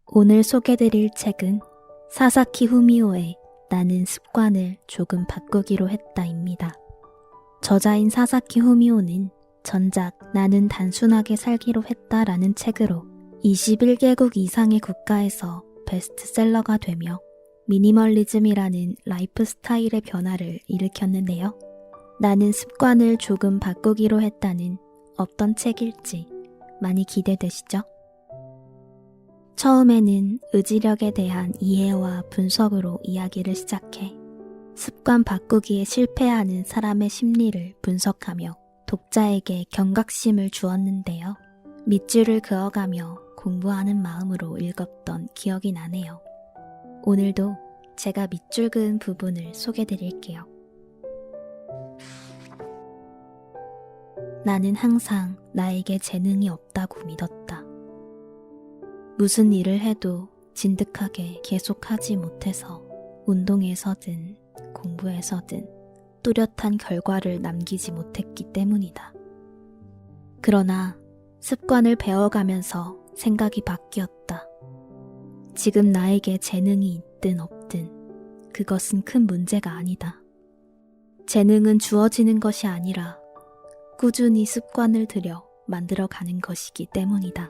오늘 소개드릴 책은 사사키 후미오의 나는 습관을 조금 바꾸기로 했다입니다. 저자인 사사키 후미오는 전작 나는 단순하게 살기로 했다라는 책으로 21개국 이상의 국가에서 베스트셀러가 되며 미니멀리즘이라는 라이프 스타일의 변화를 일으켰는데요. 나는 습관을 조금 바꾸기로 했다는 어떤 책일지 많이 기대되시죠? 처음에는 의지력에 대한 이해와 분석으로 이야기를 시작해 습관 바꾸기에 실패하는 사람의 심리를 분석하며 독자에게 경각심을 주었는데요. 밑줄을 그어가며 공부하는 마음으로 읽었던 기억이 나네요. 오늘도 제가 밑줄 그은 부분을 소개드릴게요. 나는 항상 나에게 재능이 없다고 믿었다. 무슨 일을 해도 진득하게 계속하지 못해서 운동에서든 공부에서든 뚜렷한 결과를 남기지 못했기 때문이다. 그러나 습관을 배워가면서 생각이 바뀌었다. 지금 나에게 재능이 있든 없든 그것은 큰 문제가 아니다. 재능은 주어지는 것이 아니라 꾸준히 습관을 들여 만들어가는 것이기 때문이다.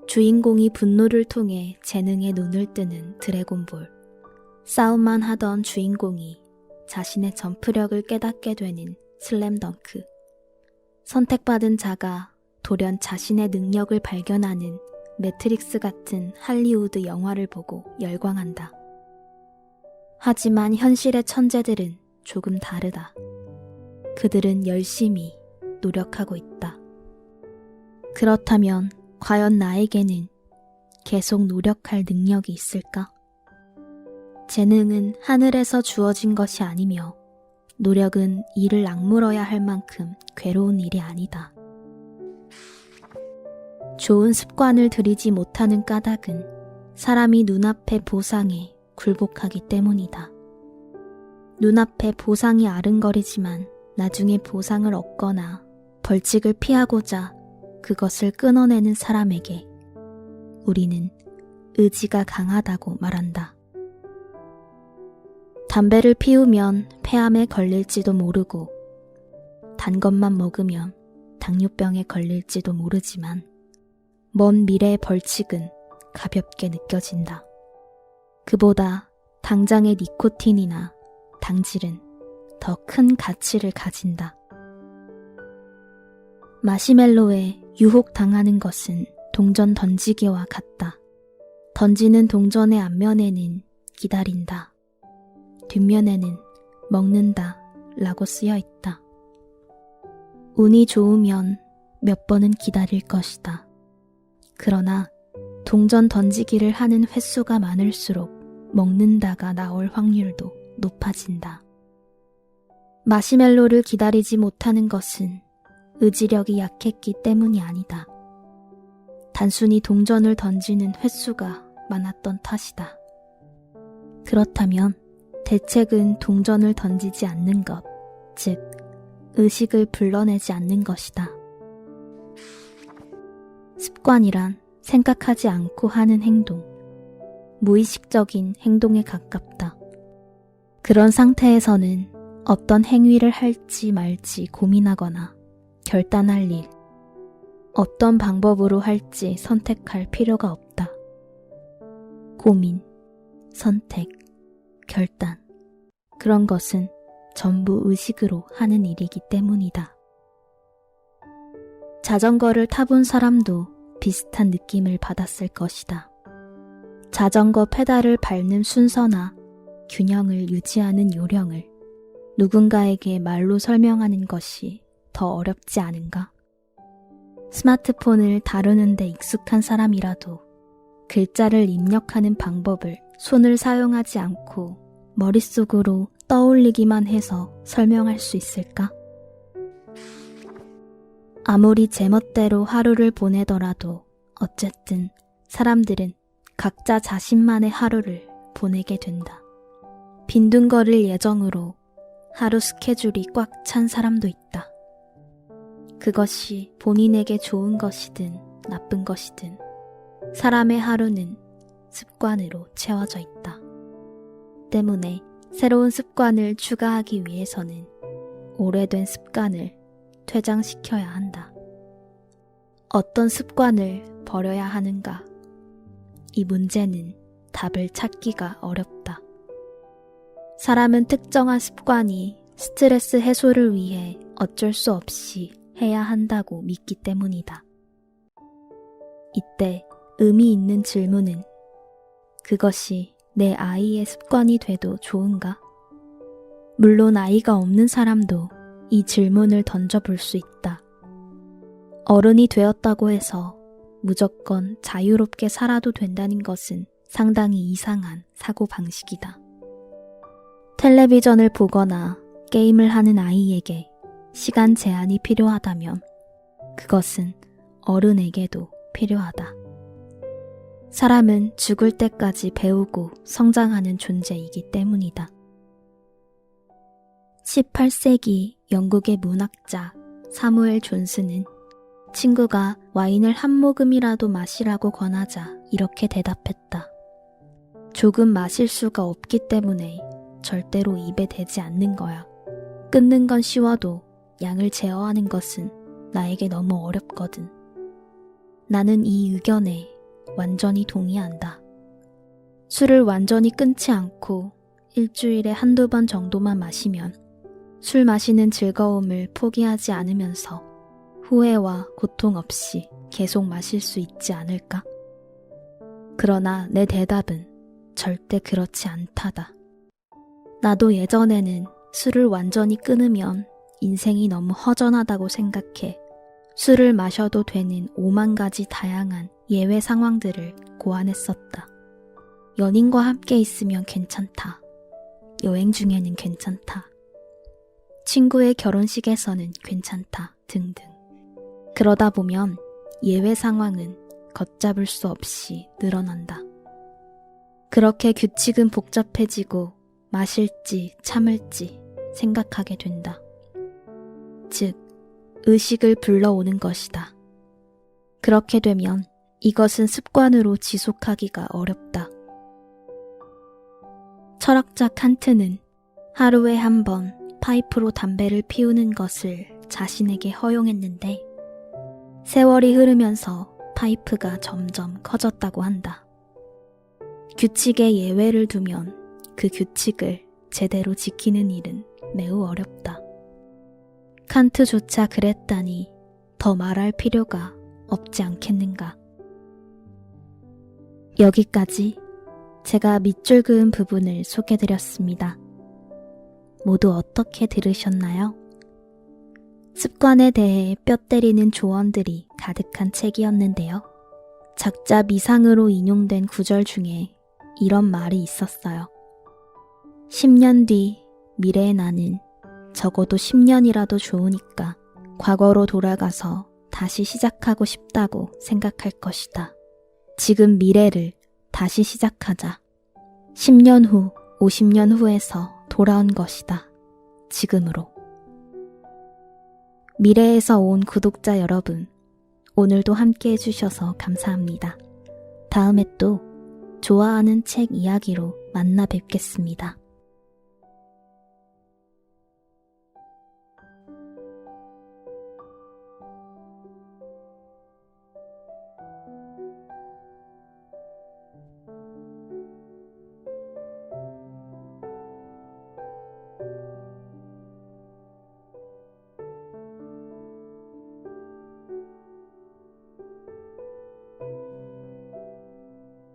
주인공이 분노를 통해 재능에 눈을 뜨는 드래곤볼. 싸움만 하던 주인공이 자신의 점프력을 깨닫게 되는 슬램덩크. 선택받은 자가 돌연 자신의 능력을 발견하는 매트릭스 같은 할리우드 영화를 보고 열광한다. 하지만 현실의 천재들은 조금 다르다. 그들은 열심히 노력하고 있다. 그렇다면 과연 나에게는 계속 노력할 능력이 있을까? 재능은 하늘에서 주어진 것이 아니며 노력은 이를 악물어야 할 만큼 괴로운 일이 아니다. 좋은 습관을 들이지 못하는 까닭은 사람이 눈앞의 보상에 굴복하기 때문이다. 눈앞에 보상이 아른거리지만 나중에 보상을 얻거나 벌칙을 피하고자 그것을 끊어내는 사람에게 우리는 의지가 강하다고 말한다. 담배를 피우면 폐암에 걸릴지도 모르고 단 것만 먹으면 당뇨병에 걸릴지도 모르지만 먼 미래의 벌칙은 가볍게 느껴진다. 그보다 당장의 니코틴이나 당질은 더 큰 가치를 가진다. 마시멜로에 유혹당하는 것은 동전 던지기와 같다. 던지는 동전의 앞면에는 기다린다. 뒷면에는 먹는다 라고 쓰여 있다. 운이 좋으면 몇 번은 기다릴 것이다. 그러나 동전 던지기를 하는 횟수가 많을수록 먹는다가 나올 확률도 높아진다. 마시멜로를 기다리지 못하는 것은 의지력이 약했기 때문이 아니다. 단순히 동전을 던지는 횟수가 많았던 탓이다. 그렇다면 대책은 동전을 던지지 않는 것, 즉 의식을 불러내지 않는 것이다. 습관이란 생각하지 않고 하는 행동, 무의식적인 행동에 가깝다. 그런 상태에서는 어떤 행위를 할지 말지 고민하거나 결단할 일, 어떤 방법으로 할지 선택할 필요가 없다. 고민, 선택, 결단, 그런 것은 전부 의식으로 하는 일이기 때문이다. 자전거를 타본 사람도 비슷한 느낌을 받았을 것이다. 자전거 페달을 밟는 순서나 균형을 유지하는 요령을 누군가에게 말로 설명하는 것이 더 어렵지 않은가? 스마트폰을 다루는데 익숙한 사람이라도 글자를 입력하는 방법을 손을 사용하지 않고 머릿속으로 떠올리기만 해서 설명할 수 있을까? 아무리 제멋대로 하루를 보내더라도 어쨌든 사람들은 각자 자신만의 하루를 보내게 된다. 빈둥거릴 예정으로 하루 스케줄이 꽉 찬 사람도 있다. 그것이 본인에게 좋은 것이든 나쁜 것이든 사람의 하루는 습관으로 채워져 있다. 때문에 새로운 습관을 추가하기 위해서는 오래된 습관을 퇴장시켜야 한다. 어떤 습관을 버려야 하는가? 이 문제는 답을 찾기가 어렵다. 사람은 특정한 습관이 스트레스 해소를 위해 어쩔 수 없이 해야 한다고 믿기 때문이다. 이때 의미 있는 질문은 그것이 내 아이의 습관이 돼도 좋은가? 물론 아이가 없는 사람도 이 질문을 던져볼 수 있다. 어른이 되었다고 해서 무조건 자유롭게 살아도 된다는 것은 상당히 이상한 사고방식이다. 텔레비전을 보거나 게임을 하는 아이에게 시간 제한이 필요하다면 그것은 어른에게도 필요하다. 사람은 죽을 때까지 배우고 성장하는 존재이기 때문이다. 18세기 영국의 문학자 사무엘 존스는 친구가 와인을 한 모금이라도 마시라고 권하자 이렇게 대답했다. 조금 마실 수가 없기 때문에 절대로 입에 대지 않는 거야. 끊는 건 쉬워도 양을 제어하는 것은 나에게 너무 어렵거든. 나는 이 의견에 완전히 동의한다. 술을 완전히 끊지 않고 일주일에 한두 번 정도만 마시면 술 마시는 즐거움을 포기하지 않으면서 후회와 고통 없이 계속 마실 수 있지 않을까? 그러나 내 대답은 절대 그렇지 않다다. 나도 예전에는 술을 완전히 끊으면 인생이 너무 허전하다고 생각해 술을 마셔도 되는 5만 가지 다양한 예외 상황들을 고안했었다. 연인과 함께 있으면 괜찮다. 여행 중에는 괜찮다. 친구의 결혼식에서는 괜찮다. 등등. 그러다 보면 예외 상황은 걷잡을 수 없이 늘어난다. 그렇게 규칙은 복잡해지고 마실지 참을지 생각하게 된다. 즉, 의식을 불러오는 것이다. 그렇게 되면 이것은 습관으로 지속하기가 어렵다. 철학자 칸트는 하루에 한 번 파이프로 담배를 피우는 것을 자신에게 허용했는데 세월이 흐르면서 파이프가 점점 커졌다고 한다. 규칙에 예외를 두면 그 규칙을 제대로 지키는 일은 매우 어렵다. 칸트조차 그랬다니 더 말할 필요가 없지 않겠는가. 여기까지 제가 밑줄 그은 부분을 소개드렸습니다. 모두 어떻게 들으셨나요? 습관에 대해 뼈 때리는 조언들이 가득한 책이었는데요. 작자 미상으로 인용된 구절 중에 이런 말이 있었어요. 10년 뒤 미래의 나는 적어도 10년이라도 좋으니까 과거로 돌아가서 다시 시작하고 싶다고 생각할 것이다. 지금 미래를 다시 시작하자. 10년 후, 50년 후에서 돌아온 것이다. 지금으로. 미래에서 온 구독자 여러분, 오늘도 함께 해주셔서 감사합니다. 다음에 또 좋아하는 책 이야기로 만나 뵙겠습니다.